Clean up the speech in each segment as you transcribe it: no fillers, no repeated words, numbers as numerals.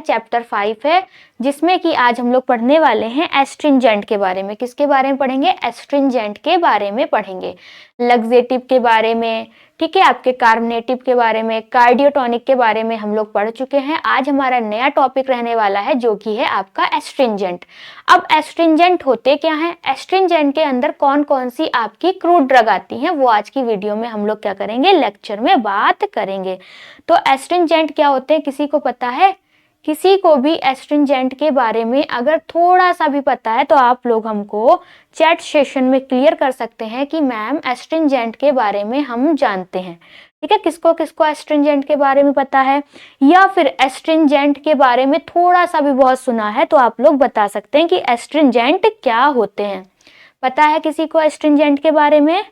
है चैप्टर 5 है, जिसमें कि आज हम लोग पढ़ने वाले हैं एस्ट्रिंजेंट के बारे में। किसके बारे में पढ़ेंगे? एस्ट्रिंजेंट के बारे में पढ़ेंगे। लग्जेटिव के बारे में, ठीक है, आपके कार्बोनेटिव के बारे में, कार्डियोटॉनिक के बारे में हम लोग पढ़ चुके हैं। आज हमारा नया टॉपिक रहने वाला है जो कि है आपका एस्ट्रिंजेंट। अब एस्ट्रिंजेंट होते क्या हैं? एस्ट्रिंजेंट के अंदर कौन कौन सी आपकी क्रूड ड्रग आती हैं, वो आज की वीडियो में हम लोग क्या करेंगे, लेक्चर में बात करेंगे। तो एस्ट्रिंजेंट क्या होते हैं, किसी को पता है? किसी को भी एस्ट्रिंजेंट के बारे में अगर थोड़ा सा भी पता है तो आप लोग हमको चैट सेशन में क्लियर कर सकते हैं कि मैम एस्ट्रिंजेंट के बारे में हम जानते हैं। ठीक है, किसको किसको एस्ट्रिंजेंट के बारे में पता है, या फिर एस्ट्रिंजेंट के बारे में थोड़ा सा भी बहुत सुना है तो आप लोग बता सकते हैं कि एस्ट्रिंजेंट क्या होते हैं। पता है किसी को एस्ट्रिंजेंट के बारे में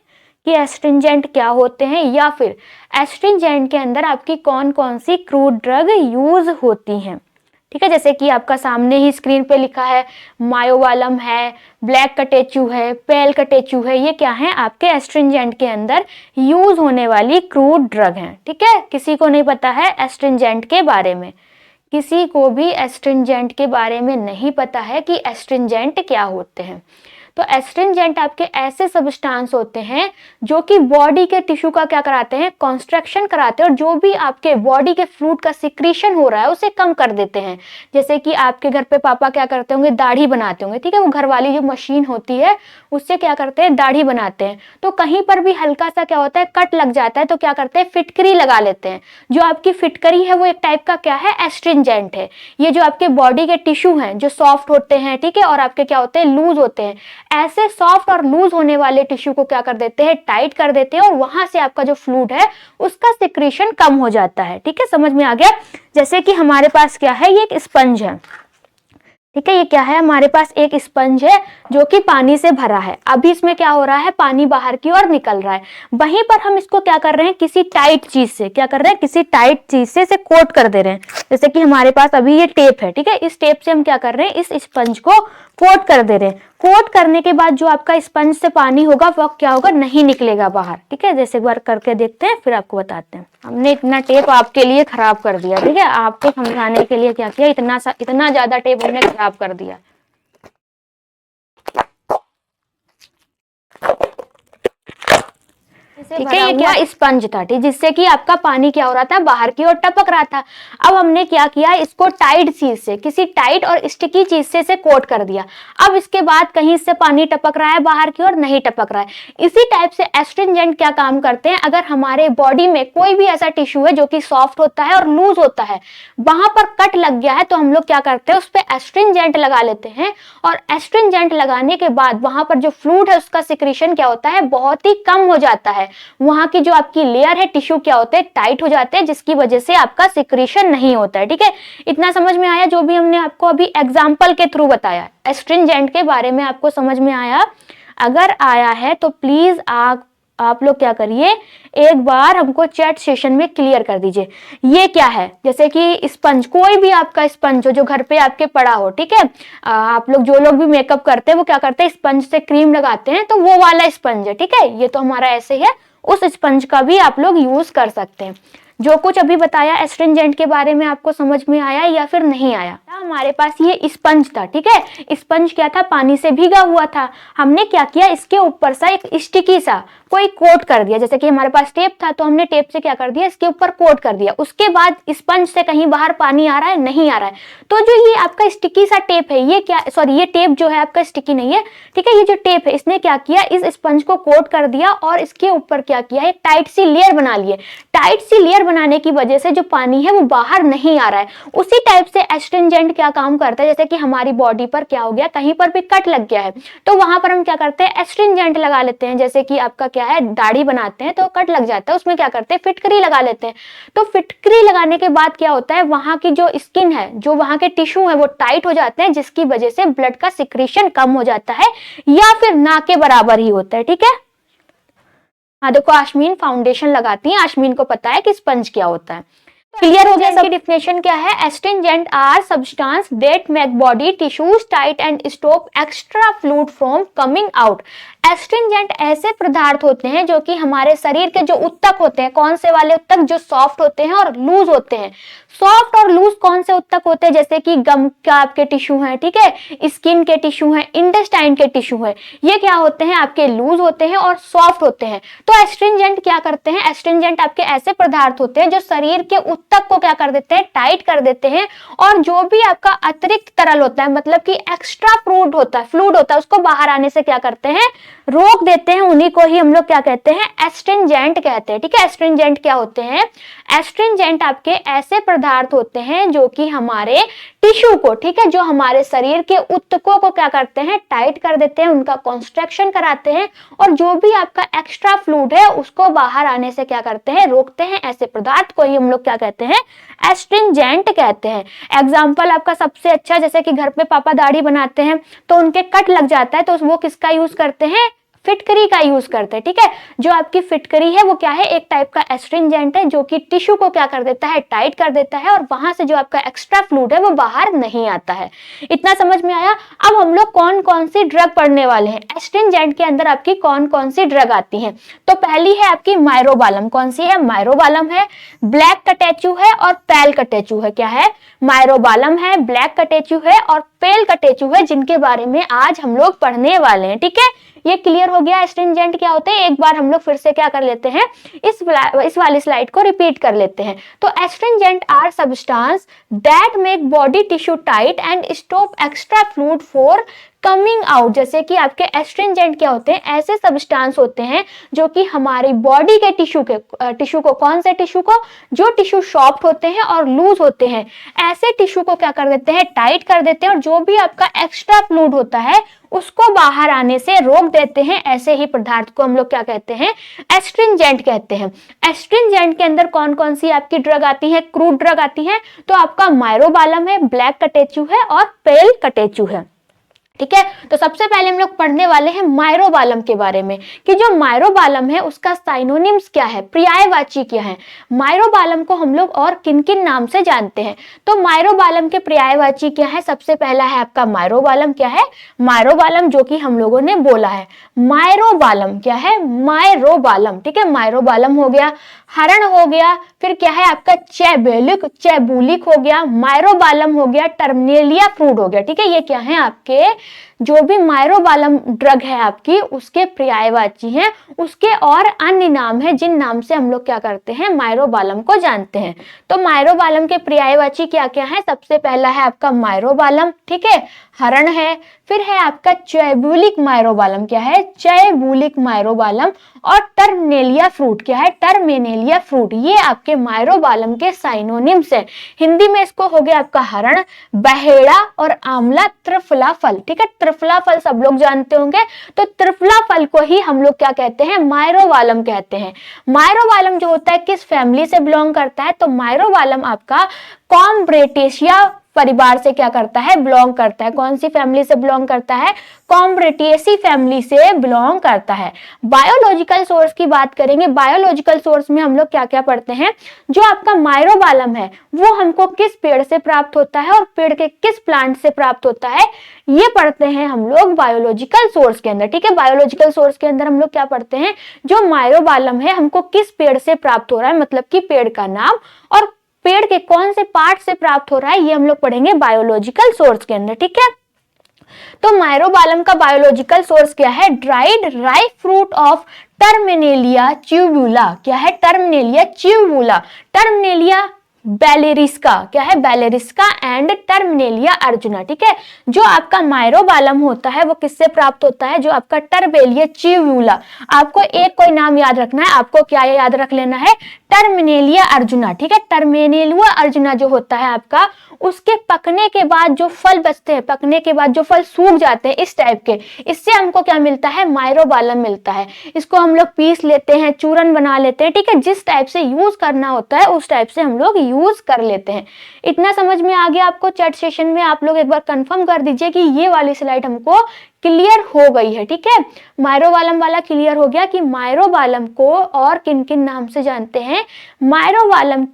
कि एस्ट्रिंजेंट क्या होते हैं, या फिर एस्ट्रिंजेंट के अंदर आपकी कौन कौन सी क्रूड ड्रग यूज होती हैं? ठीक है, जैसे कि आपका सामने ही स्क्रीन पे लिखा है, मायोवालम है, ब्लैक कटेचू है, पेल कटेचू है, ये क्या है आपके एस्ट्रिंजेंट के अंदर यूज होने वाली क्रूड ड्रग हैं। ठीक है, किसी को नहीं पता है एस्ट्रिंजेंट के बारे में, किसी को भी एस्ट्रिंजेंट के बारे में नहीं पता है कि एस्ट्रिंजेंट क्या होते हैं। तो एस्ट्रिंजेंट आपके ऐसे सब्सटेंस होते हैं जो कि बॉडी के टिश्यू का क्या कराते हैं, कंस्ट्रक्शन कराते हैं, और जो भी आपके बॉडी के फ्लूइड का सिक्रीशन हो रहा है उसे कम कर देते हैं। जैसे कि आपके घर पे पापा क्या करते होंगे, दाढ़ी बनाते होंगे, ठीक है, वो घर वाली जो मशीन होती है उससे क्या करते हैं, दाढ़ी बनाते हैं। तो कहीं पर भी हल्का सा क्या होता है, कट लग जाता है तो क्या करते हैं, फिटकरी लगा लेते हैं। जो आपकी फिटकरी है वो एक टाइप का क्या है, एस्ट्रिंजेंट है। ये जो आपके बॉडी के टिश्यू हैं जो सॉफ्ट होते हैं, ठीक है, और आपके क्या होते हैं, लूज होते हैं, ऐसे सॉफ्ट और लूज होने वाले टिश्यू को क्या कर देते हैं, टाइट कर देते हैं, और वहां से आपका जो फ्लूइड है उसका सिक्रीशन कम हो जाता है। ठीक है, समझ में आ गया? जैसे कि हमारे पास क्या है, ये एक स्पंज है, ठीक है, ये क्या है, हमारे पास एक स्पंज है जो कि पानी से भरा है। अभी इसमें क्या हो रहा है, पानी बाहर की ओर निकल रहा है। वहीं पर हम इसको क्या कर रहे हैं, किसी टाइट चीज से क्या कर रहे हैं, किसी टाइट चीज से इसे कोट कर दे रहे हैं। जैसे कि हमारे पास अभी ये टेप है, ठीक है, इस टेप से हम क्या कर रहे हैं, इस स्पंज को कोट कर दे रहे हैं। कोट करने के बाद जो आपका स्पंज से पानी होगा वो क्या होगा, नहीं निकलेगा बाहर। ठीक है, जैसे एक बार करके देखते हैं फिर आपको बताते हैं। हमने इतना टेप आपके लिए खराब कर दिया, ठीक है, आपको समझाने के लिए क्या किया, इतना ज्यादा टेप हमने खराब कर दिया। ठीक है, ये क्या स्पंज था, ठीक, जिससे कि आपका पानी क्या हो रहा था, बाहर की ओर टपक रहा था। अब हमने क्या किया, इसको टाइट चीज से, किसी टाइट और स्टिकी चीज से इसे कोट कर दिया। अब इसके बाद कहीं से पानी टपक रहा है बाहर की ओर, नहीं टपक रहा है। इसी टाइप से एस्ट्रिंजेंट क्या काम करते हैं, अगर हमारे बॉडी में कोई भी ऐसा टिश्यू है जो कि सॉफ्ट होता है और लूज होता है, वहां पर कट लग गया है, तो हम लोग क्या करते हैं, उस पर एस्ट्रिंजेंट लगा लेते हैं। और एस्ट्रिंजेंट लगाने के बाद वहां पर जो फ्लूइड है उसका सिक्रीशन क्या होता है, बहुत ही कम हो जाता है। वहां की जो आपकी लेयर है, टिश्यू क्या होते हैं, टाइट हो जाते हैं, जिसकी वजह से आपका सिक्रीशन नहीं होता है। ठीक है, इतना समझ में आया जो भी हमने आपको अभी एग्जांपल के थ्रू बताया एस्ट्रिंजेंट के बारे में, आपको समझ में आया? अगर आया है तो प्लीज आप लोग क्या करिए, एक बार हमको चैट सेशन में क्लियर कर दीजिए। ये क्या है, जैसे कि स्पंज, कोई भी आपका स्पंज हो जो घर पे आपके पड़ा हो, ठीक है, आप लोग जो लोग भी मेकअप करते हैं वो क्या करते हैं, स्पंज से क्रीम लगाते हैं, तो वो वाला स्पंज है। ठीक है, ये तो हमारा ऐसे है, उस स्पंज का भी आप लोग यूज कर सकते हैं। जो कुछ अभी बताया एस्ट्रिंजेंट के बारे में आपको समझ में आया या फिर नहीं आया? हमारे पास ये स्पंज था, ठीक है, स्पंज क्या था, पानी से भीगा हुआ था। हमने क्या किया, इसके ऊपर सा एक स्टिकी सा कोई कोट कर दिया। जैसे कि हमारे पास टेप था तो हमने टेप से क्या कर दिया, इसके ऊपर कोट कर दिया। उसके बाद स्पंज से कहीं बाहर पानी आ रहा है, नहीं आ रहा है, तो जो ये आपका स्टिकी सा टेप है, ये क्या, सॉरी, ये टेप जो है आपका स्टिकी नहीं है, ठीक है, ये जो टेप है इसने क्या किया, इस स्पंज को कोट कर दिया और इसके ऊपर क्या किया, एक टाइट सी लेयर बना ली है। टाइट सी लेयर बनाने की वजह से जो पानी है वो बाहर नहीं आ रहा है। उसी टाइप से एस्ट्रिंजेंट क्या काम करता है, जैसे कि हमारी बॉडी पर क्या हो गया, कहीं पर भी कट लग गया है तो वहां पर हम क्या करते हैं, एस्ट्रिंजेंट लगा लेते हैं। जैसे कि आपका क्या है, दाढ़ी बनाते हैं तो कट लग जाता है, उसमें क्या करते हैं, फिटकरी लगा लेते हैं। तो फिटकरी लगाने के बाद क्या होता है, वहां की जो स्किन है, जो वहां के टिश्यू है वो टाइट हो जाते हैं, जिसकी वजह से ब्लड का सिक्रीशन कम हो जाता है या फिर ना के बराबर ही होता है। ठीक है, हाँ देखो, आशमीन फाउंडेशन लगाती है, आशमीन को पता है कि स्पंज क्या होता है। क्लियर हो गया? सबकी डिफिनेशन क्या है, astringent are substance that make body tissues tight and stop extra fluid from coming out. Astringent ऐसे पदार्थ होते हैं जो कि हमारे शरीर के जो उत्तक होते हैं, कौन से वाले उत्तक, जो सॉफ्ट होते हैं और लूज होते हैं। सॉफ्ट और लूज कौन से उत्तक होते हैं, जैसे कि गम का आपके टिश्यू है, ठीक है, स्किन के टिश्यू है, इंटेस्टाइन के टिश्यू है, ये क्या होते हैं आपके लूज होते हैं और सॉफ्ट होते हैं। तो एस्ट्रिंजेंट क्या करते हैं, एस्ट्रिंजेंट आपके ऐसे पदार्थ होते हैं जो शरीर के उत्तक को क्या कर देते हैं, टाइट कर देते हैं, और जो भी आपका अतिरिक्त तरल होता है, मतलब कि एक्स्ट्रा फ्लूइड होता है, उसको बाहर आने से क्या करते हैं, रोक देते हैं। उन्हीं को ही हम लोग क्या कहते हैं, एस्ट्रिंजेंट कहते हैं। ठीक है, एस्ट्रिंजेंट क्या होते हैं, एस्ट्रिंजेंट आपके ऐसे पदार्थ होते हैं जो कि हमारे टिश्यू को, ठीक है, जो हमारे शरीर के उत्तकों को क्या करते हैं, टाइट कर देते हैं, उनका कंस्ट्रक्शन कराते हैं, और जो भी आपका एक्स्ट्रा फ्लूइड है उसको बाहर आने से क्या करते हैं, रोकते हैं। ऐसे पदार्थ को ही हम लोग क्या कहते हैं, एस्ट्रिंजेंट कहते हैं। एग्जाम्पल आपका सबसे अच्छा, जैसे कि घर पे पापा दाढ़ी बनाते हैं तो उनके कट लग जाता है, तो वो किसका यूज करते हैं, फिटकरी का यूज करते हैं। ठीक है, जो आपकी फिटकरी है वो क्या है, एक टाइप का एस्ट्रिंजेंट है जो कि टिश्यू को क्या कर देता है, टाइट कर देता है, और वहां से जो आपका एक्स्ट्रा फ्लूइड है वो बाहर नहीं आता है। इतना समझ में आया। अब हम लोग कौन कौन सी ड्रग पढ़ने वाले हैं, एस्ट्रिंजेंट के अंदर आपकी कौन कौन सी ड्रग आती है। तो पहली है आपकी मायरोबालम। कौन सी है, मायरोबालम है, ब्लैक कटेचू है और पेल कटेचू है। क्या है, मायरोबालम है, ब्लैक कटेचू है और पेल कटेचू है, जिनके बारे में आज हम लोग पढ़ने वाले हैं। ठीक है, ये क्लियर हो गया एस्ट्रिंजेंट क्या होते हैं। एक बार हम लोग फिर से क्या कर लेते हैं, इस वाली स्लाइड को रिपीट कर लेते हैं। तो astringent are substance that make body tissue tight and stop extra fluid for coming out. जैसे कि आपके एस्ट्रिंजेंट क्या होते हैं, ऐसे सब्सटेंस होते हैं जो कि हमारी बॉडी के टिश्यू को, कौन से टिश्यू को, जो टिश्यू सॉफ्ट होते हैं और लूज होते हैं, ऐसे टिश्यू को क्या कर देते हैं, टाइट कर देते हैं, और जो भी आपका एक्स्ट्रा फ्लूइड होता है उसको बाहर आने से रोक देते हैं। ऐसे ही पदार्थ को हम लोग क्या कहते हैं, एस्ट्रिंजेंट कहते हैं। एस्ट्रिंजेंट के अंदर कौन कौन सी आपकी ड्रग आती है, क्रूड ड्रग आती है। तो आपका मायरोबालम है, ब्लैक कटेचू है और पेल कटेचू है। ठीक है, तो सबसे पहले हम लोग पढ़ने वाले हैं मायरोबालम के बारे में, कि जो मायरोबालम है उसका साइनोनिम्स क्या है, पर्यायवाची क्या है। मायरोबालम को हम लोग और किन किन नाम से जानते हैं। तो मायरोबालम के पर्यायवाची क्या है, सबसे पहला है आपका मायरोबालम। क्या है, मायरोबालम, जो कि हम लोगों ने बोला है। मायरोबालम क्या है, मायरोबालम। ठीक है, मायरोबालम हो गया, हरण हो गया, फिर क्या है आपका चैबुलिक हो गया, मायरोबालम हो गया, टर्मिनेलिया फ्रूट हो गया। ठीक है, ये क्या है आपके, जो भी मायरोबालम ड्रग है आपकी, उसके पर्यायवाची हैं, उसके और अन्य नाम है जिन नाम से हम लोग क्या करते हैं, मायरोबालम को जानते हैं। तो मायरोबालम के पर्यायवाची क्या क्या है, सबसे पहला है आपका मायरोबालम, ठीक है, हरण है, फिर है आपका चैबुलिक मायरोबालम। क्या है, चैबुलिक मायरोबालम, और टर्मिनेलिया फ्रूट। क्या है, टर्मिनेलिया फ्रूट। ये आपके मायरोबालम के साइनोनिम्स है। हिंदी में इसको हो गया आपका हरण, बहेड़ा और आंवला, त्रिफला फल। ठीक है, त्रिफला फल सब लोग जानते होंगे, तो त्रिफला फल को ही हम लोग क्या कहते हैं, मायरोबालम कहते हैं। मायरोबालम जो होता है किस फैमिली से बिलोंग करता है, तो मायरोबालम आपका कॉम्ब्रेटेशिया परिवार से क्या करता है, बिलोंग करता है। कौन सी फैमिली से बिलोंग करता है, कॉम्ब्रेटेसी फैमिली से बिलोंग करता है। बायोलॉजिकल सोर्स की बात करेंगे, बायोलॉजिकल सोर्स में हम लोग क्या क्या पढ़ते हैं, जो आपका मायरोबालम है वो हमको किस पेड़ से प्राप्त होता है और पेड़ के किस प्लांट से प्राप्त होता है, ये पढ़ते हैं हम लोग बायोलॉजिकल सोर्स के अंदर। ठीक है, बायोलॉजिकल सोर्स के अंदर हम लोग क्या पढ़ते हैं, जो मायरोबालम है हमको किस पेड़ से प्राप्त हो रहा है, मतलब कि पेड़ का नाम और पेड़ के कौन से पार्ट से प्राप्त हो रहा है, ये हम लोग पढ़ेंगे बायोलॉजिकल सोर्स के अंदर। ठीक है, तो मायरोबालम का बायोलॉजिकल सोर्स क्या है, dried ripe fruit of Terminalia chebula. क्या है, टर्मिनेलिया च्यूबुला, टर्मिनेलिया बेलेरिस्का। क्या है, बेलेरिस्का एंड टर्मिनेलिया अर्जुना। ठीक है, जो आपका मायरोबालम होता है वो किससे प्राप्त होता है, जो आपका टर्बेलिया च्यूबुला। आपको एक कोई नाम याद रखना है, आपको क्या याद रख लेना है, टर्मिनेलिया अर्जुना। ठीक है, टर्मिनेलिया अर्जुना जो होता है आपका, उसके पकने के बाद जो फल बचते हैं, पकने के बाद जो फल सूख जाते हैं इस टाइप के, इससे हमको क्या मिलता है, मायरोबालम मिलता है। इसको हम लोग पीस लेते हैं, चूरन बना लेते हैं। ठीक है, जिस टाइप से यूज करना होता है उस टाइप से हम लोग यूज कर लेते हैं। इतना समझ में आ गया आपको। चैट सेशन में आप लोग एक बार कंफर्म कर दीजिए कि ये वाली स्लाइड हमको क्लियर हो गई है, ठीक है। माइरोबालम वाला क्लियर हो गया कि माइरोबालम को और किन किन नाम से जानते हैं। माइरोबालम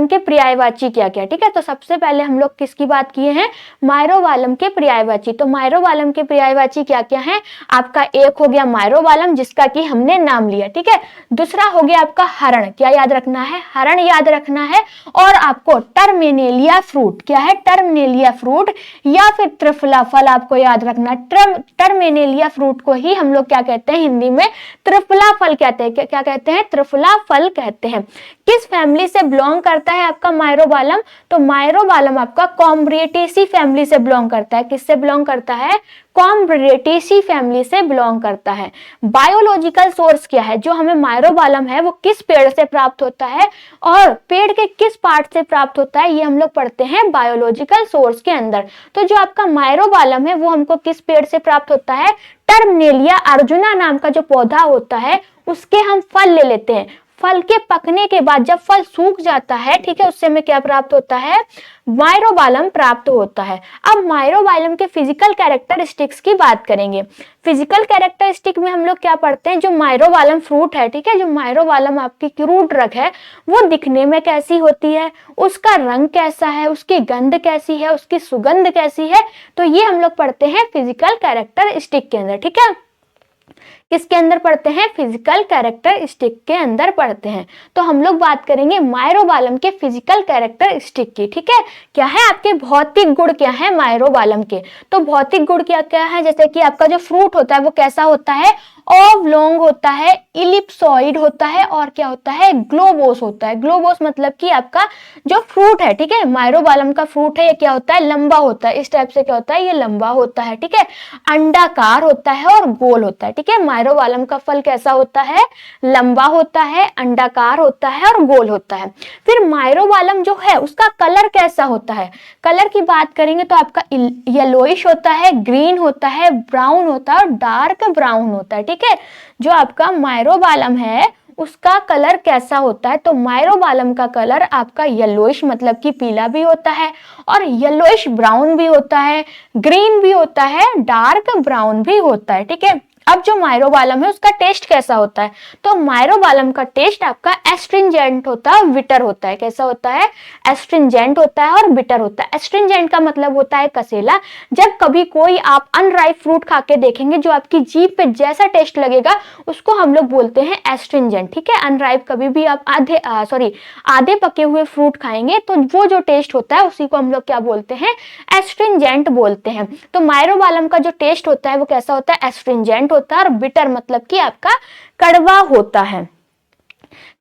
के पर्यायवाची क्या क्या, ठीक है। तो सबसे पहले हम लोग किसकी बात किए हैं, माइरोबालम के पर्यायवाची। तो माइरोबालम के पर्यायवाची क्या क्या है, आपका एक हो गया माइरोबालम जिसका कि हमने नाम लिया, ठीक है। दूसरा हो गया आपका हरण, क्या याद रखना है, हरण याद रखना है। और आपको टर्मिनेलिया फ्रूट, क्या है, टर्मिनेलिया फ्रूट या फिर त्रिफला फल आपको याद रखना। टर्मिनेलिया फ्रूट को ही हम लोग क्या कहते हैं हिंदी में, त्रिफला फल कहते हैं। क्या कहते हैं, त्रिफला फल कहते हैं। किस फैमिली से बिलोंग करता है आपका माइरोबालम, तो माइरोबालम आपका कॉम्ब्रिएटेसी फैमिली से बिलोंग करता है। किससे बिलोंग करता है, कॉम्ब्रिएटेसी फैमिली से बिलोंग करता है। बायोलॉजिकल सोर्स क्या है, जो हमें माइरोबालम है वो किस पेड़ से प्राप्त होता है और पेड़ के किस पार्ट से प्राप्त होता है, ये हम लोग पढ़ते हैं बायोलॉजिकल सोर्स के अंदर। तो जो आपका माइरोबालम है वो हमको किस पेड़ से प्राप्त होता है, टर्मिनेलिया अर्जुना नाम का जो पौधा होता है उसके हम फल ले लेते हैं। फल के पकने के बाद जब फल सूख जाता है, ठीक है, उससे हमें क्या प्राप्त होता है, माइरोबालम प्राप्त होता है। अब माइरोबालम के फिजिकल कैरेक्टरिस्टिक्स की बात करेंगे। फिजिकल कैरेक्टरिस्टिक में हम लोग क्या पढ़ते हैं, जो माइरोबालम फ्रूट है, ठीक है, जो माइरोबालम आपकी क्रूड ड्रग है वो दिखने में कैसी होती है, उसका रंग कैसा है, उसकी गंध कैसी है, उसकी सुगंध कैसी है, तो ये हम लोग पढ़ते हैं फिजिकल कैरेक्टरिस्टिक के अंदर, ठीक है। किसके अंदर पढ़ते हैं, फिजिकल कैरेक्टरिस्टिक के अंदर पढ़ते हैं। तो हम लोग बात करेंगे माइरोबालम के फिजिकल कैरेक्टरिस्टिक की, ठीक है। क्या है, आपके भौतिक गुण क्या है माइरोबालम के, तो भौतिक गुण क्या क्या है, जैसे कि आपका जो फ्रूट होता है वो कैसा होता है, ऑबलोंग होता है, इलिप्सॉइड होता है और क्या होता है, ग्लोबोस होता है। ग्लोबोस मतलब कि आपका जो फ्रूट है, ठीक है, माइरोबालम का फ्रूट है ये क्या होता है, लंबा होता है, इस टाइप से क्या होता है, ये लंबा होता है, ठीक है। अंडाकार होता है और गोल होता है, ठीक है। माइरोबालम का फल कैसा होता है, लंबा होता है, अंडाकार होता है और गोल होता है। फिर माइरोबालम जो है उसका कलर कैसा होता है, कलर की बात करेंगे तो आपका येलोइश होता है, ग्रीन होता है, ब्राउन होता है और डार्क ब्राउन होता है, ठीक है। जो आपका माइरोबालम है उसका कलर कैसा होता है, तो माइरोबालम का कलर आपका येलोइश मतलब कि पीला भी होता है और येलोइश ब्राउन भी होता है, ग्रीन भी होता है, डार्क ब्राउन भी होता है, ठीक है। अब जो माइरोबालम है उसका टेस्ट कैसा होता है, तो माइरोबालम का टेस्ट आपका एस्ट्रिंजेंट होता है, बिटर होता है। कैसा होता है, एस्ट्रिंजेंट होता है और बिटर होता है। एस्ट्रिंजेंट का मतलब होता है कसेला। जब कभी कोई आप अनराइप फ्रूट खा के देखेंगे जो आपकी जीभ पे जैसा टेस्ट लगेगा उसको हम लोग बोलते हैं एस्ट्रिंजेंट, ठीक है। अनराइप कभी भी आप आधे पके हुए फ्रूट खाएंगे तो वो जो टेस्ट होता है उसी को हम लोग क्या बोलते हैं, एस्ट्रिंजेंट बोलते हैं। तो माइरोबालम का जो टेस्ट होता है वो कैसा होता है, एस्ट्रिंजेंट होता है और बिटर मतलब कि आपका कड़वा होता है।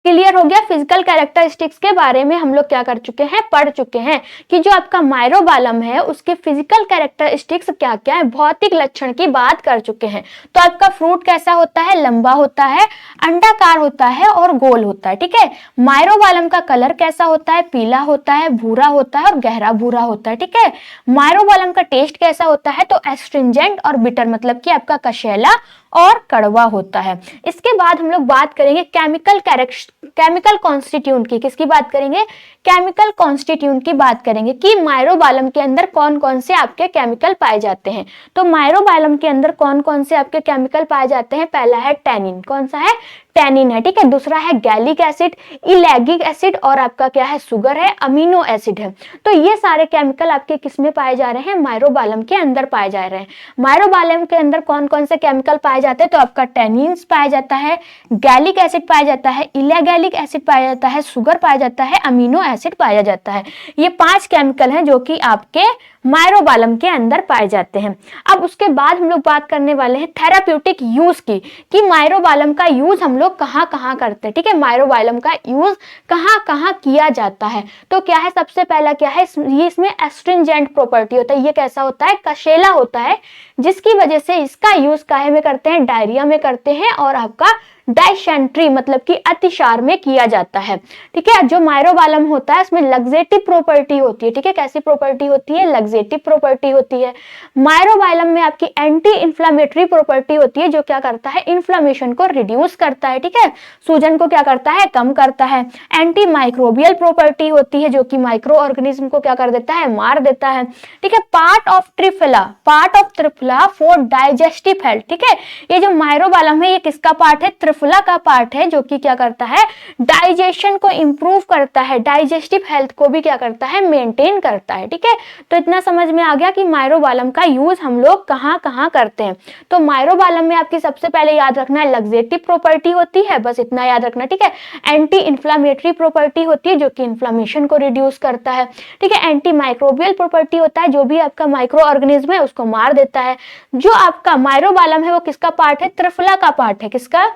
क्लियर हो गया। फिजिकल कैरेक्टरिस्टिक्स के बारे में हम लोग क्या कर चुके हैं, पढ़ चुके हैं कि जो आपका माइरोबालम है उसके फिजिकल कैरेक्टरिस्टिक्स क्या क्या है, भौतिक लक्षण की बात कर चुके हैं। तो आपका फ्रूट कैसा होता है, लंबा होता है, अंडाकार होता है और गोल होता है, ठीक है। माइरोबालम का कलर कैसा होता है, पीला होता है, भूरा होता है और गहरा भूरा होता है, ठीक है। माइरोबालम का टेस्ट कैसा होता है, तो एस्ट्रिंजेंट और बिटर मतलब कि आपका कशेला और कड़वा होता है। इसके बाद हम लोग बात करेंगे केमिकल कॉन्स्टिट्यूंट की। किसकी बात करेंगे, केमिकल कॉन्स्टिट्यूंट की बात करेंगे कि माइरोबालम के अंदर कौन कौन से आपके केमिकल पाए जाते हैं। तो माइरोबालम के अंदर कौन कौन से आपके केमिकल पाए जाते हैं, पहला है टैनिन, कौन सा है, टैनिन है, ठीक है। दूसरा है गैलिक एसिड, इलैगिक एसिड और आपका क्या है, शुगर है, अमीनो एसिड है। तो ये सारे केमिकल आपके किसमें पाए जा रहे हैं, माइरोबालम के अंदर पाए जा रहे हैं। माइरोबालम के अंदर कौन कौन से केमिकल पाए जाते हैं, तो आपका टैनिन्स पाया जाता है, गैलिक एसिड पाया जाता है, इलैगैलिक एसिड पाया जाता है, शुगर पाया जाता है, अमीनो एसिड पाया जाता है। ये 5 केमिकल हैं जो कि आपके माइरोबालम के अंदर पाए जाते हैं। अब उसके बाद हम लोग बात करने वाले हैं थेराप्यूटिक यूज की, कि माइरोबालम का यूज हम लोग कहाँ कहाँ करते हैं, ठीक है। माइरोबालम का यूज कहाँ कहाँ किया जाता है, तो क्या है, सबसे पहला क्या है, ये इसमें एस्ट्रिंजेंट प्रॉपर्टी होता है। ये कैसा होता है, कशेला होता है, जिसकी वजह से इसका यूज काहे में करते हैं, डायरिया में करते हैं और आपका डाइसेंट्री मतलब कि अतिसार में किया जाता है। ठीक है, जो माइरोबालम होता है इसमें लग्जेटिव प्रॉपर्टी होती है। ठीक है, कैसी प्रॉपर्टी होती है? लग्जेटिव प्रॉपर्टी होती है। माइरोबालम में आपकी एंटी इंफ्लेमेटरी प्रॉपर्टी होती है, जो क्या करता है? इन्फ्लेमेशन को रिड्यूस करता है। ठीक है, सूजन को क्या करता है? कम करता है। एंटी माइक्रोबियल प्रॉपर्टी होती है, जो कि माइक्रो ऑर्गेनिज्म को क्या कर देता है? मार देता है। ठीक है, part of triphala for digestive health. ठीक है, ये जो माइरोबालम है ये किसका पार्ट है? त्रिफला का पार्ट है, जो कि क्या करता है? डाइजेशन को इंप्रूव करता है, डाइजेस्टिव हेल्थ को भी क्या करता है? मेंटेन करता है। ठीक है, तो इतना समझ में आ गया कि माइरोबालम का यूज हम लोग कहां कहां करते हैं। तो माइरोबालम में आपकी सबसे पहले याद रखना है लग्जेटिव प्रॉपर्टी होती है, बस इतना याद रखना। ठीक है, एंटी इंफ्लेमेटरी प्रॉपर्टी होती है, जो कि इन्फ्लेमेशन को रिड्यूस करता है। ठीक है, एंटी माइक्रोबियल प्रॉपर्टी होता है, जो भी आपका माइक्रो ऑर्गेनिज्म है उसको मार देता है। जो आपका माइरोबालम है वो किसका पार्ट है? त्रिफला का पार्ट है। किसका?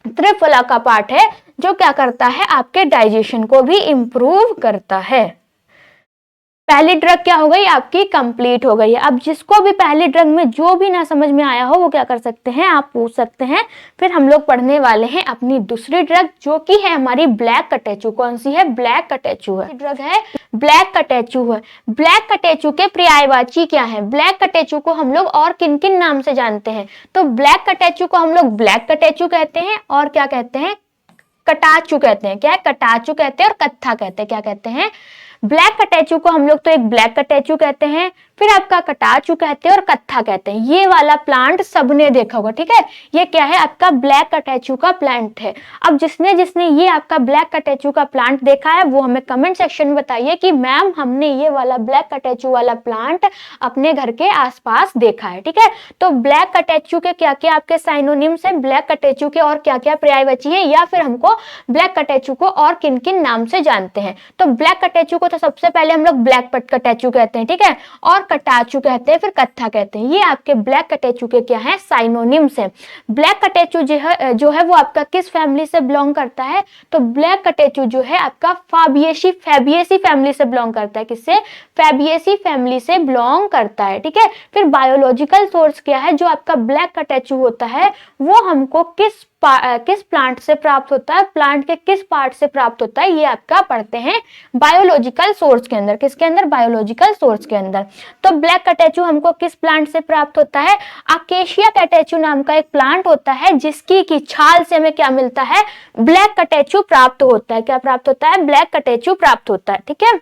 त्रिफला का पार्ट है, जो क्या करता है? आपके डाइजेशन को भी इंप्रूव करता है। पहली ड्रग क्या हो गई? आपकी कंप्लीट हो गई है। अब जिसको भी पहली ड्रग में जो भी ना समझ में आया हो वो क्या कर सकते हैं? आप पूछ सकते हैं। फिर हम लोग पढ़ने वाले हैं अपनी दूसरी ड्रग, जो कि है हमारी ब्लैक कटेचू। कौन सी है? ब्लैक कटेचू है। ड्रग है ब्लैक कटेचू है। ब्लैक कटेचू के पर्यायवाची क्या है? ब्लैक कटेचू को हम लोग और किन किन नाम से जानते हैं? तो ब्लैक कटेचू को हम लोग ब्लैक कटेचू कहते हैं, और क्या कहते हैं? कटाचू कहते हैं। क्या है? कटाचू कहते हैं, और कत्था कहते हैं। क्या कहते हैं? ब्लैक कटेचू को हम लोग तो एक ब्लैक कटेचू कहते हैं, फिर आपका कटाचू कहते हैं, और कत्था कहते हैं। ये वाला प्लांट सबने देखा होगा। ठीक है, ये क्या है? आपका ब्लैक कटेचू का प्लांट है। अब जिसने जिसने ये आपका ब्लैक कटेचू का प्लांट देखा है वो हमें कमेंट सेक्शन में बताइए कि मैम हमने ये वाला ब्लैक कटेचू वाला प्लांट अपने घर के आसपास देखा है। ठीक है, तो ब्लैक कटेचू के क्या क्या आपके साइनोनिम्स है? ब्लैक कटेचू के और क्या क्या पर्यायवाची है, या फिर हमको ब्लैक कटेचू को और किन किन नाम से जानते हैं? तो ब्लैक कटेचू को तो सबसे पहले हम लोग ब्लैक कटेचू कहते हैं। ठीक है, और कटाचू कहते हैं, फिर कत्था कहते हैं। ये आपके ब्लैक कटेचू के क्या है? साइनोनिम्स है। ब्लैक कटेचू जो है वो आपका किस फैमिली से बिलोंग करता है? तो ब्लैक कटेचू जो है आपका फैबिएसी फैमिली से बिलोंग करता है। किससे? फैबिएसी फैमिली से बिलोंग करता है। ठीक है, फिर बायोलॉजिकल सोर्स क्या है? जो आपका ब्लैक कटेचू होता है वो हमको किस प्लांट से प्राप्त होता है? प्लांट के किस पार्ट से प्राप्त होता है? ये आपका पढ़ते हैं बायोलॉजिकल सोर्स के अंदर। किसके अंदर? बायोलॉजिकल सोर्स के अंदर। तो ब्लैक कटेचू हमको किस प्लांट से प्राप्त होता है? अकेशिया कटेचू नाम का एक प्लांट होता है, जिसकी की छाल से हमें क्या मिलता है? ब्लैक कटेचू प्राप्त होता है। क्या प्राप्त होता है? ब्लैक कटेचू प्राप्त होता है। ठीक है,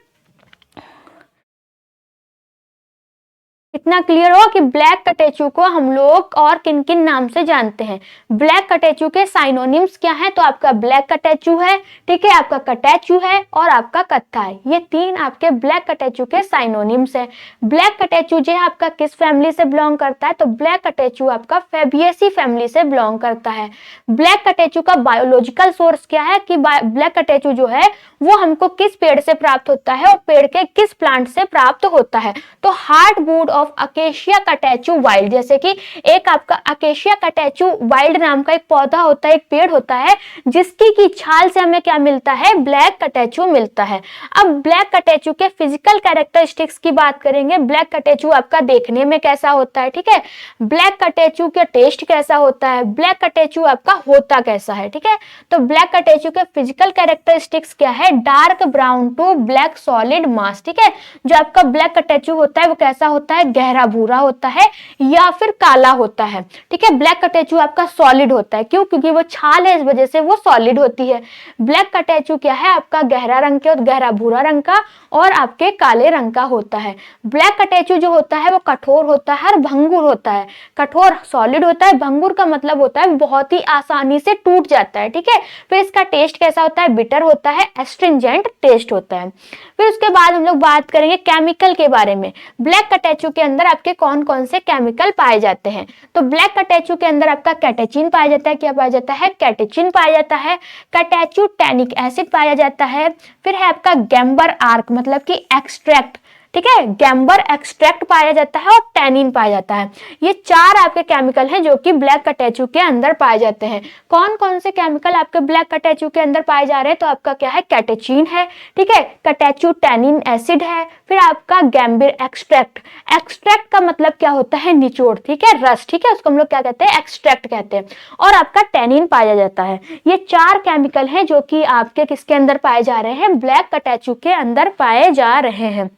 इतना क्लियर हो कि ब्लैक कटेचू को हम लोग और किन किन नाम से जानते हैं? ब्लैक कटेचू के साइनोनिम्स क्या है? तो आपका ब्लैक कटेचू है, ठीक है, आपका कटेचू है, और आपका कत्था है। ये तीन आपके ब्लैक कटेचू के साइनोनिम्स है। ब्लैक कटेचू जो है आपका किस फैमिली से बिलोंग करता है? तो ब्लैक कटेचू आपका फैबिएसी फैमिली से बिलोंग करता है। ब्लैक कटेचू का बायोलॉजिकल सोर्स क्या है? कि ब्लैक कटेचू जो है वो हमको किस पेड़ से प्राप्त होता है, और पेड़ के किस प्लांट से प्राप्त होता है? तो hardwood of acacia catechu wild, जैसे कि एक आपका अकेशिया कटेचू वाइल्ड नाम का एक पौधा होता है, एक पेड़ होता है, जिसकी की छाल से हमें क्या मिलता है? ब्लैक कटेचू मिलता है। अब ब्लैक कटेचू के फिजिकल कैरेक्टरिस्टिक्स की बात करेंगे। ब्लैक कटेचू आपका देखने में कैसा होता है? ठीक है, ब्लैक कटेचू का टेस्ट कैसा होता है? ब्लैक कटेचू आपका होता कैसा है? ठीक है, तो ब्लैक कटेचू के फिजिकल कैरेक्टरिस्टिक्स क्या है? Dark brown to black solid mass. ठीक है, जो आपका ब्लैक कटेचू होता है वो कैसा होता है? गहरा भूरा होता है या फिर काला होता है। ठीक है, ब्लैक कटेचू आपका सॉलिड होता है। क्यों? क्योंकि वो छाल है, इस वजह से वो सॉलिड होती है। ब्लैक कटेचू क्या है? आपका गहरा रंग के, गहरा भूरा रंग का और आपके काले रंग का होता है। ब्लैक कटेचू जो होता है वो कठोर होता है और भंगुर होता है। कठोर सॉलिड होता है, भंगुर का मतलब होता है बहुत ही आसानी से टूट जाता है। ठीक है, फिर इसका टेस्ट कैसा होता है? बिटर होता है, एस्ट्रिंजेंट टेस्ट होता है। फिर उसके बाद हम लोग बात करेंगे केमिकल के बारे में। ब्लैक कटेचू के अंदर आपके कौन कौन से केमिकल पाए जाते हैं? तो ब्लैक कटेचू के अंदर आपका कैटेचिन पाया जाता है। क्या पाया जाता है? कैटेचिन पाया जाता है। कैटेचू टैनिक एसिड पाया जाता है। फिर है आपका गैम्बर आर्क मतलब कि एक्सट्रैक्ट। ठीक है, गैम्बर एक्सट्रैक्ट पाया जाता है और टैनिन पाया जाता है। ये 4 आपके केमिकल हैं जो कि ब्लैक कैटेचू के अंदर पाए जाते हैं। कौन कौन से केमिकल आपके ब्लैक कैटेचू के अंदर पाए जा रहे हैं? तो आपका क्या है, कैटेचीन है, ठीक है, कैटेचू टैनिन एसिड है, फिर आपका गैम्बिर एक्सट्रैक्ट। एक्सट्रैक्ट का मतलब क्या होता है, निचोड़, ठीक है, रस, ठीक है, उसको हम लोग क्या कहते हैं, एक्सट्रैक्ट कहते हैं। और आपका टैनिन पाया जाता है। ये 4 केमिकल हैं जो कि आपके किसके अंदर पाए जा रहे हैं, ब्लैक कैटेचू के अंदर पाए जा रहे हैं।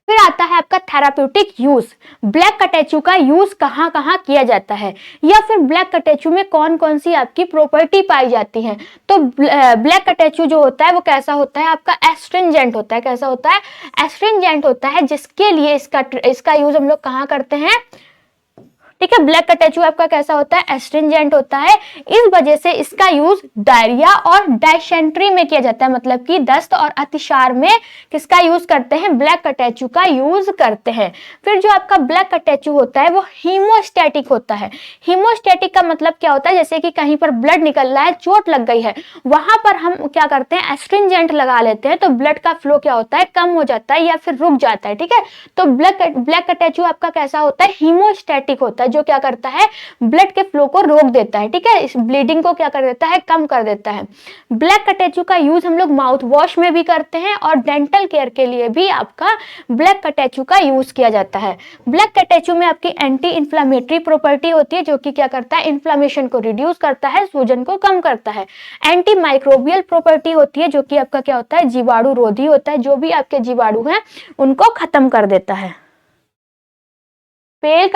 फिर आता है आपका थेराप्यूटिक यूज। ब्लैक कैटेचू का यूज कहाँ कहाँ किया जाता है, या फिर ब्लैक कैटेचू में कौन कौन सी आपकी प्रॉपर्टी पाई जाती है? तो ब्लैक कैटेचू जो होता है वो कैसा होता है, आपका एस्ट्रिंजेंट होता है। कैसा होता है, एस्ट्रिंजेंट होता है, जिसके लिए इसका यूज हम लोग कहाँ करते हैं, ठीक है। ब्लैक कैटेचू आपका कैसा होता है, एस्ट्रिंजेंट होता है। इस वजह से इसका यूज डायरिया और डायसेंट्री में किया जाता है, मतलब कि दस्त और अतिसार में किसका यूज करते हैं, ब्लैक कैटेचू का यूज करते हैं। फिर जो आपका ब्लैक कैटेचू होता है वो हीमोस्टैटिक होता है। हीमोस्टैटिक का मतलब क्या होता है, जैसे कि कहीं पर ब्लड निकल रहा है, चोट लग गई है, वहां पर हम क्या करते हैं, एस्ट्रिंजेंट लगा लेते हैं, तो ब्लड का फ्लो क्या होता है, कम हो जाता है या फिर रुक जाता है, ठीक है। तो ब्लैक कैटेचू आपका कैसा होता है, हीमोस्टैटिक होता है, जो क्या करता है, ब्लड के फ्लो को रोक देता है, ठीक है, इस ब्लीडिंग को क्या कर देता है, कम कर देता है। ब्लैक कैटेचू का यूज हम लोग माउथ वॉश में भी करते हैं और डेंटल केयर के लिए भी आपका ब्लैक कैटेचू का यूज किया जाता है। ब्लैक कैटेचू में आपकी एंटी इंफ्लेमेटरी प्रॉपर्टी होती है, जो कि क्या करता है, इन्फ्लेमेशन को रिड्यूस करता है, सूजन को कम करता है। एंटी माइक्रोबियल प्रॉपर्टी होती है, जो कि आपका क्या होता है, जीवाणु रोधी होता है, जो भी आपके जीवाणु हैं उनको खत्म कर देता है। पेल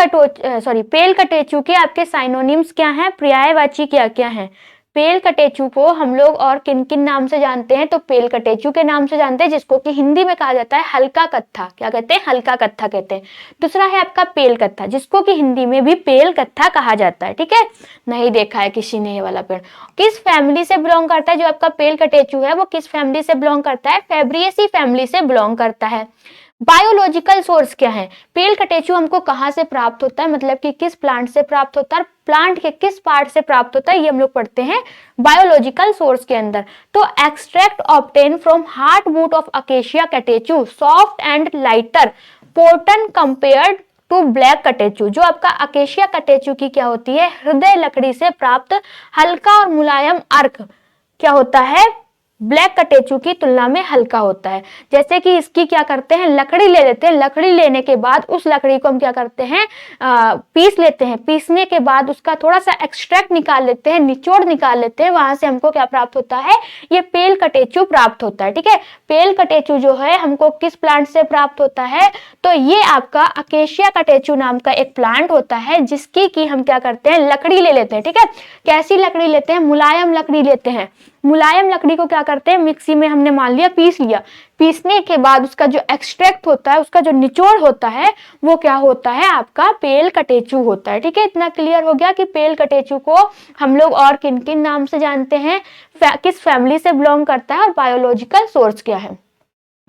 कैटेचू के आपके साइनोनिम्स क्या हैं, पर्यायवाची क्या क्या हैं? पेल कैटेचू को हम लोग और किन किन नाम से जानते हैं? तो पेल कैटेचू के नाम से जानते हैं, जिसको कि हिंदी में कहा जाता है हल्का कत्था। क्या कहते हैं, हल्का कत्था कहते हैं। दूसरा है आपका पेल कत्था, जिसको कि हिंदी में भी पेल कत्था कहा जाता है, ठीक है। नहीं देखा है किसी ने ये वाला पेड़। किस फैमिली से बिलोंग करता है जो आपका पेल कैटेचू है, वो किस फैमिली से बिलोंग करता है, फेब्रिएसी फैमिली से बिलोंग करता है। बायोलॉजिकल सोर्स क्या है, पेल कैटेचू हमको कहाँ से प्राप्त होता है, मतलब कि किस प्लांट से प्राप्त होता है, प्लांट के किस पार्ट से प्राप्त होता है, ये हम लोग पढ़ते हैं बायोलॉजिकल सोर्स के अंदर। तो extract obtain from heart wood of Acacia catechu, soft and lighter portion compared to black catechu. जो आपका अकेशिया कैटेचू की क्या होती है, हृदय लकड़ी से प्राप्त हल्का और मुलायम अर्क क्या होता है, ब्लैक कैटेचू की तुलना में हल्का होता है। जैसे कि इसकी क्या करते हैं, लकड़ी ले लेते हैं, लकड़ी लेने के बाद उस लकड़ी को हम क्या करते हैं, पीस लेते हैं, पीसने के बाद उसका थोड़ा सा एक्सट्रैक्ट निकाल लेते हैं, निचोड़ निकाल लेते हैं, वहां से हमको क्या प्राप्त होता है, ये पेल कैटेचू प्राप्त होता है, ठीक है। पेल कैटेचू जो है हमको किस प्लांट से प्राप्त होता है, तो ये आपका अकेशिया कैटेचू नाम का एक प्लांट होता है, जिसकी की हम क्या करते हैं, लकड़ी ले लेते हैं, ठीक है। कैसी लकड़ी लेते हैं, मुलायम लकड़ी लेते हैं। मुलायम लकड़ी को क्या करते हैं, मिक्सी में हमने मान लिया पीस लिया, पीसने के बाद उसका जो एक्सट्रैक्ट होता है, उसका जो निचोड़ होता है, वो क्या होता है, आपका पेल कैटेचू होता है, ठीक है। इतना क्लियर हो गया कि पेल कैटेचू को हम लोग और किन किन नाम से जानते हैं, किस फैमिली से बिलोंग करता है और बायोलॉजिकल सोर्स क्या है।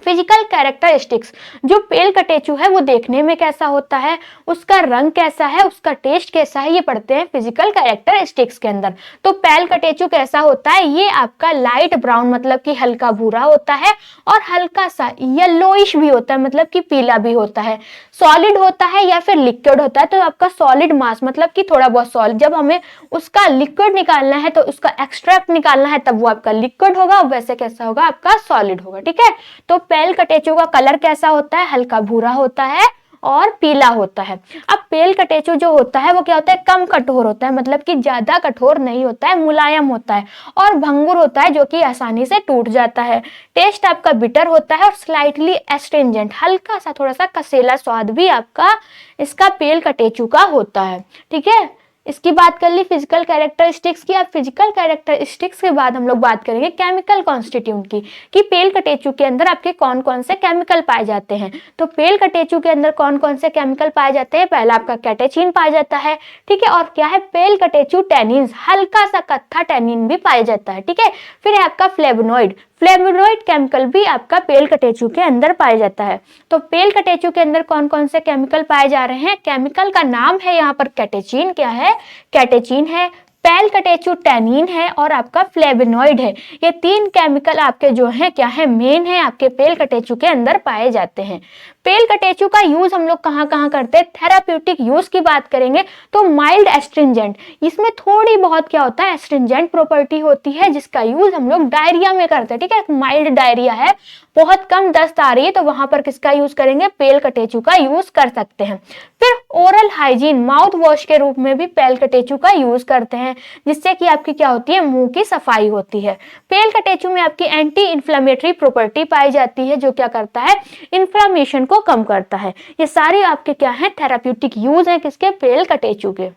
फिजिकल कैरेक्टरिस्टिक्स, जो पेल कैटेचू है वो देखने में कैसा होता है, उसका रंग कैसा है, उसका टेस्ट कैसा है, ये पढ़ते हैं फिजिकल कैरेक्टरिस्टिक्स के अंदर। तो पेल कैटेचू कैसा होता है, ये आपका लाइट ब्राउन मतलब कि हल्का भूरा होता है और हल्का सा येलोइश भी होता है, मतलब कि पीला भी होता है। सॉलिड होता है या फिर लिक्विड होता है, तो आपका सॉलिड मास मतलब कि थोड़ा बहुत सॉलिड, जब हमें उसका लिक्विड निकालना है तो उसका एक्सट्रैक्ट निकालना है, तब वो आपका लिक्विड होगा, वैसे कैसा होगा, आपका सॉलिड होगा, ठीक है। तो पेल कैटेचू का कलर कैसा होता है, हल्का भूरा होता है और पीला होता है। अब पेल कैटेचू जो होता है वो क्या होता है, कम कठोर होता है, मतलब कि ज्यादा कठोर नहीं होता है, मुलायम होता है और भंगुर होता है, जो कि आसानी से टूट जाता है। टेस्ट आपका बिटर होता है और स्लाइटली एस्ट्रिंजेंट, हल्का सा थोड़ा सा कसेला स्वाद भी आपका इसका पेल कैटेचू का होता है, ठीक है। इसकी बात कर ली फिजिकल कैरेक्टरिस्टिक्स की। अब फिजिकल कैरेक्टरिस्टिक्स के बाद हम लोग बात करेंगे केमिकल कॉन्स्टिट्यूएंट की, कि पेल कैटेचू के अंदर आपके कौन कौन से केमिकल पाए जाते हैं। तो पेल कैटेचू के अंदर कौन कौन से केमिकल पाए जाते हैं, पहला आपका कैटेचिन पाया जाता है, ठीक है, और क्या है, पेल कैटेचू टैनिन्स, हल्का सा कत्था टैनिन भी पाया जाता है, ठीक है। फिर है आपका फ्लेवोनॉइड, फ्लेवोनॉइड केमिकल भी आपका पेल कैटेचू के अंदर पाया जाता है। तो पेल कैटेचू के अंदर कौन कौन से केमिकल पाए जा रहे हैं, केमिकल का नाम है यहाँ पर कैटेचिन, क्या है, कैटेचिन है, पेलकटेचु टैनिन है और आपका फ्लेवोनॉइड है। ये 3 केमिकल आपके जो है क्या है, मेन है, आपके पेलकटेचु के अंदर पाए जाते हैं। पेलकटेचु का यूज हम लोग कहाँ कहाँ करते हैं? थेराप्यूटिक यूज की बात करेंगे तो माइल्ड एस्ट्रिंजेंट, इसमें थोड़ी बहुत क्या होता है, एस्ट्रिंजेंट प्रॉपर्टी होती है, जिसका यूज हम लोग डायरिया में करते हैं। ठीक है, माइल्ड डायरिया है, बहुत कम दस्त आ रही है, तो वहां पर किसका यूज करेंगे? पेलकटेचु का यूज कर सकते हैं। फिर ओरल हाइजीन, माउथ वॉश के रूप में भी पेलकटेचु का यूज करते हैं, जिससे कि आपकी क्या होती है, मुंह की सफाई होती है। पेलकटेचु में आपकी एंटी इन्फ्लेमेटरी प्रॉपर्टी पाई जाती है, जो क्या करता है, इन्फ्लेमेशन को कम करता है। ये सारे आपके क्या है, थेराप्यूटिक यूज है किसके? पेलकटेचु के।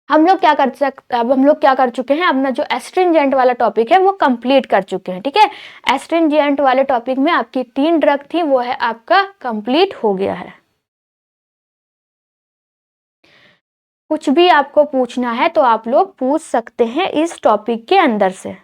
हम लोग क्या कर सकते, अब हम लोग क्या कर चुके हैं, अपना जो एस्ट्रिंजेंट वाला टॉपिक है वो कंप्लीट कर चुके हैं। ठीक है, एस्ट्रिंजेंट वाले टॉपिक में आपकी 3 ड्रग थी, वो है आपका कंप्लीट हो गया है। कुछ भी आपको पूछना है तो आप लोग पूछ सकते हैं इस टॉपिक के अंदर से।